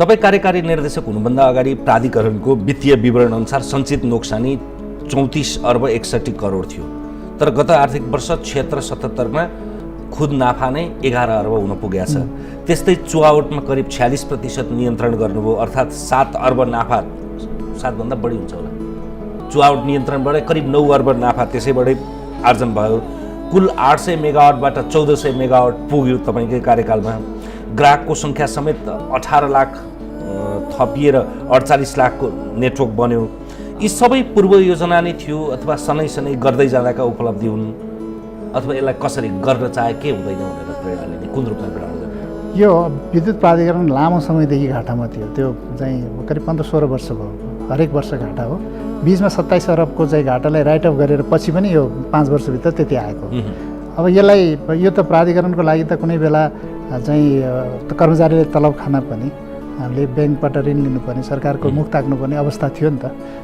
तपाईँ कार्यकारी निर्देशक हुनुभन्दा अगाडि प्राधिकरणको वित्तीय विवरण अनुसार सञ्चित नोक्सानी 34 अर्ब 61 करोड थियो, तर गत आर्थिक वर्ष 76-77मा खुद नाफा नै 11 अर्ब हुन पुगेको छ। त्यस्तै चुआउटमा करिब 46% नियन्त्रण गर्नुभयो, अर्थात् 7 अर्ब नाफा, 7 भन्दा बढी हुन्छ होला। चुआउट नियन्त्रणबाट करिब 9 अर्ब नाफा त्यसैबाटै आर्जन भयो। कुल 800 मेगावाटबाट 1400 मेगावाट पुग्यो तपाईँकै कार्यकालमा। ग्राहकको सङ्ख्या समेत 18 लाख थपिएर 48 लाखको नेटवर्क बन्यो। यी सबै पूर्व योजना नै थियो अथवा सनै गर्दै जाँदाका उपलब्धि हुन्, अथवा यसलाई कसरी गर्न चाहे के हुँदैन भनेर प्रेरणाले नै कुन रूपमा ग्रहण गर्यो? यो विद्युत प्राधिकरण लामो समयदेखि घाटामा थियो। त्यो चाहिँ करिब 15-16 वर्ष भयो, हरेक वर्ष घाटा हो। बीचमा 27 अरबको चाहिँ घाटालाई राइट अफ गरेर पछि पनि यो 5 वर्षभित्र त्यति आएको। अब यसलाई यो त प्राधिकरणको लागि त कुनै बेला चाहिँ कर्मचारीले तलब खान पनि, हामीले ब्याङ्कबाट ऋण लिनुपर्ने, सरकारको मुख ताक्नुपर्ने अवस्था थियो नि त।